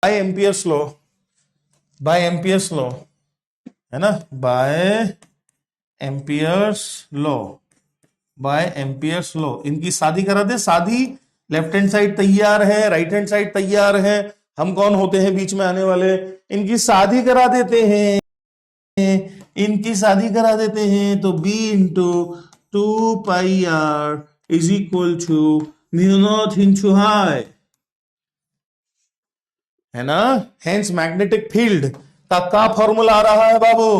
Bye Ampere's law, by Ampere's law, है ना, by Ampere's law, by Ampere's law. इनकी शादी करा दे, शादी। लेफ्ट हैंड साइड तैयार है, राइट हैंड साइड तैयार है, हम कौन होते हैं बीच में आने वाले? इनकी शादी करा देते हैं, इनकी शादी करा देते हैं। तो b into 2πr is equal to mu naught into I, है ना। हेंस मैग्नेटिक फील्ड तक का फॉर्मूला आ रहा है बाबू।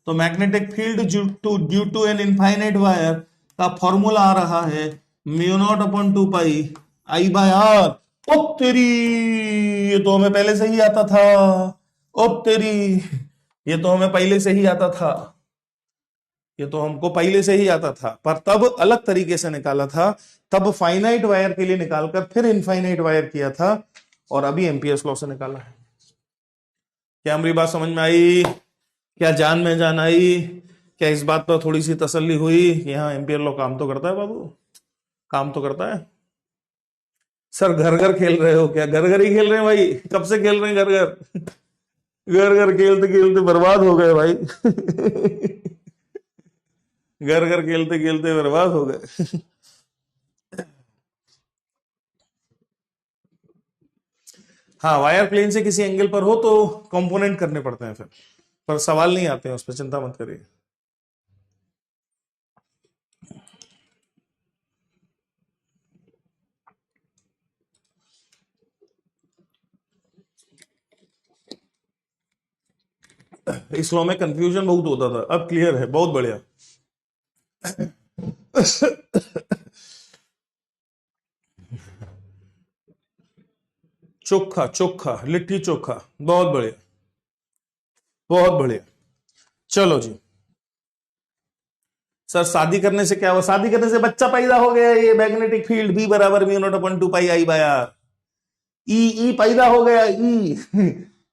तो magnetic field due to an infinite wire का फॉर्मूला आ रहा है mu naught upon 2π I by R. ओ तेरी, ये तो हमें पहले से ही आता था। ओ तेरी, ये तो हमें पहले से ही आता था, ये तो हमको पहले से ही आता था, पर तब अलग तरीके से निकाला था। तब फाइनाइट वायर के लिए निकालकर फिर इनफाइनाइट वायर किया था, और अभी एम्पियर्स लॉ से निकाला है। क्या हमारी बात समझ में आई? क्या जान में जान आई? क्या इस बात पर थोड़ी सी तसल्ली हुई कि हाँ एम्पियर लॉ काम तो करता है बाबू, काम तो करता है। सर घर घर खेल रहे हो क्या? घर घर ही खेल रहे हैं भाई, कब से खेल रहे हैं घर घर? घर घर खेलते खेलते बर्बाद हो गए भाई। घर घर खेलते खेलते बर्बाद हो गए। हाँ, वायर प्लेन से किसी एंगल पर हो तो कंपोनेंट करने पड़ते हैं फिर, पर सवाल नहीं आते हैं उस पर, चिंता मत करिए। इस लॉ में कंफ्यूजन बहुत होता था, अब क्लियर है, बहुत बढ़िया। चोखा चोखा, लिट्टी चोखा, बहुत बढ़िया, बहुत बढ़िया। चलो जी सर, शादी करने से क्या हुआ? शादी करने से बच्चा पैदा हो गया, ये मैग्नेटिक फील्ड B बराबर mu naught upon 2π I by R. ई पैदा हो गया,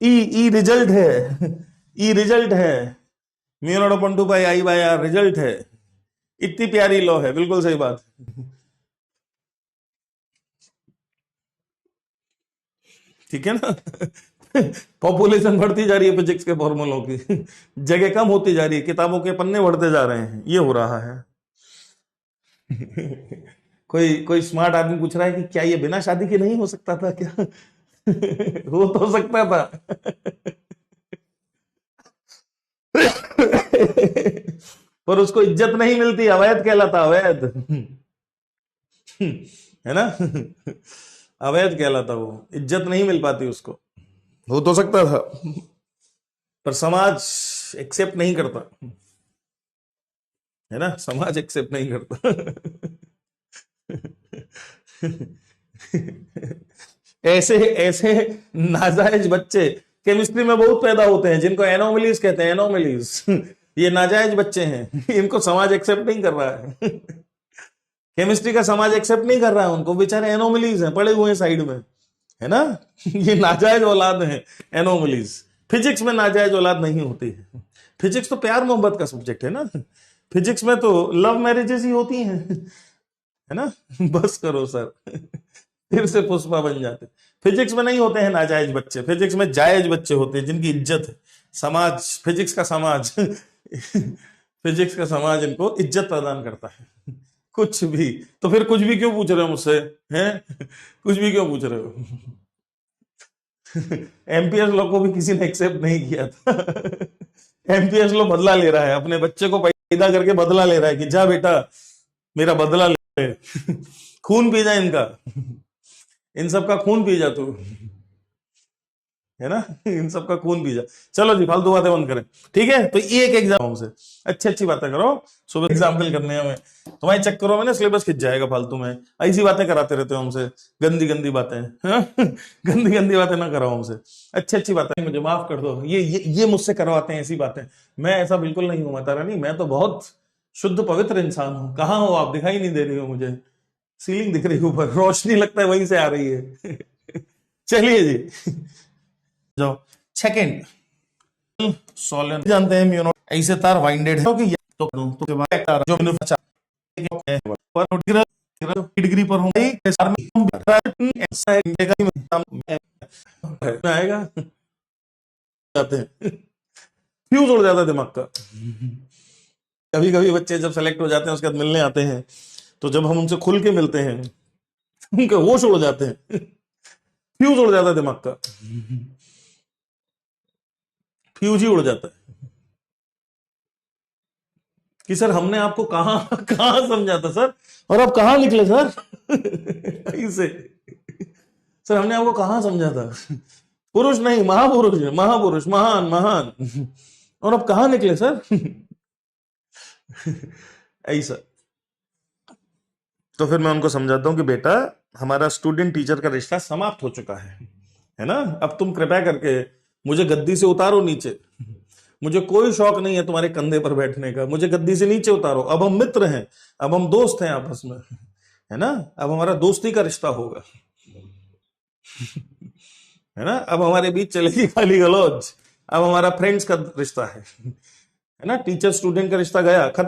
ई रिजल्ट है, ई रिजल्ट है, mu naught upon 2π I by R result है। इतनी प्यारी लॉ है, बिल्कुल सही बात। ठीक है ना। पॉपुलेशन बढ़ती जा रही है फिजिक्स के फॉर्मूलों की, जगह कम होती जा रही है, किताबों के पन्ने बढ़ते जा रहे हैं, ये हो रहा है। कोई कोई स्मार्ट आदमी पूछ रहा है कि क्या ये बिना शादी के नहीं हो सकता था क्या? हो तो सकता था। पर उसको इज्जत नहीं मिलती, अवैध कहलाता, अवैध। है ना। अवैध कहलाता, वो इज्जत नहीं मिल पाती उसको। हो तो सकता था, पर समाज एक्सेप्ट नहीं करता, है ना, समाज एक्सेप्ट नहीं करता। ऐसे ऐसे नाजायज बच्चे केमिस्ट्री में बहुत पैदा होते हैं, जिनको एनोमलीज कहते हैं, एनोमलीज। ये नाजायज बच्चे हैं, इनको समाज एक्सेप्ट नहीं कर रहा है। केमिस्ट्री का समाज एक्सेप्ट नहीं कर रहा है उनको, बेचारे एनोमलीज हैं, पड़े हुए हैं साइड में, है ना। ये नाजायज औलाद हैं, एनोमलीज। फिजिक्स में नाजायज औलाद नहीं होती है। फिजिक्स तो प्यार मोहब्बत का सब्जेक्ट है ना, फिजिक्स में तो लव मैरिजेस ही होती हैं, है ना। बस करो सर, फिर से पुष्पा बन जाते। फिजिक्स में नहीं होते हैं नाजायज बच्चे, फिजिक्स में जायज बच्चे होते हैं, जिनकी इज्जत है। समाज, फिजिक्स का समाज, फिजिक्स का समाज इनको इज्जत प्रदान करता है। कुछ भी तो फिर कुछ भी क्यों पूछ रहे हो मुझसे, हैं? कुछ भी क्यों पूछ रहे हो? एमपीएस लॉ को भी किसी ने एक्सेप्ट नहीं किया था। एमपीएस लॉ बदला ले रहा है, अपने बच्चे को पैदा करके बदला ले रहा है कि जा बेटा मेरा बदला ले। खून पी जा इनका, इन सबका खून पी जा तू, है ना, इन सबका खून पी जा। चलो जी फालतू बातें बंद करें, ठीक है। तो ये एक एग्जाम से अच्छी अच्छी बातें करो, सुबह एग्जाम्पल करने हैं हमें, तुम्हारे चक्करों में ना सिलेबस खिंच जाएगा फालतू में, ऐसी बातें कराते रहते हो हमसे, गंदी गंदी बातें। हाँ? गंदी गंदी बातें ना कराओ हमसे, अच्छी अच्छी बातें। मुझे माफ कर दो, ये मुझसे करवाते हैं ऐसी बातें। मैं ऐसा बिल्कुल नहीं हूं माता रानी, मैं तो बहुत शुद्ध पवित्र इंसान हूं। कहाँ हो आप? दिखाई नहीं दे रही हो मुझे, सीलिंग दिख रही है ऊपर, रोशनी लगता है वहीं से आ रही है। चलिए जी जाओ। सेकंड सोलन जानते हैं म्यूनो, ऐसे तार वाइंडेड है कि तो के बाद तार जो पर डिग्री पर होंगे आएगा, जाते हैं, फ्यूज उड़ जाता है दिमाग का। कभी कभी बच्चे जब सेलेक्ट हो जाते हैं उसके बाद मिलने आते हैं, तो जब हम उनसे खुल के मिलते हैं उनके होश उड़ जाते हैं, फ्यूज उड़ जाता है दिमाग का, फ्यूज ही उड़ जाता है कि सर हमने आपको कहां कहां समझा था सर, और आप कहां निकले सर। ऐसे, सर हमने आपको कहां समझा था, पुरुष नहीं महापुरुष, महापुरुष, महान महान, और अब कहां निकले सर। ऐसा। तो फिर मैं उनको समझाता हूं कि बेटा हमारा स्टूडेंट टीचर का रिश्ता समाप्त हो चुका है ना, अब तुम कृपया करके मुझे गद्दी से उतारो नीचे, मुझे कोई शौक नहीं है तुम्हारे कंधे पर बैठने का, मुझे गद्दी से नीचे उतारो, अब हम मित्र हैं, अब हम दोस्त हैं आपस में, है ना, अब हमारा दोस्ती का रिश्ता होगा, है ना, अब हमारे बीच चलेगी गाली गलौज, अब हमारा फ्रेंड्स का रिश्ता है ना, टीचर स्टूडेंट का रिश्ता गया, खत्म।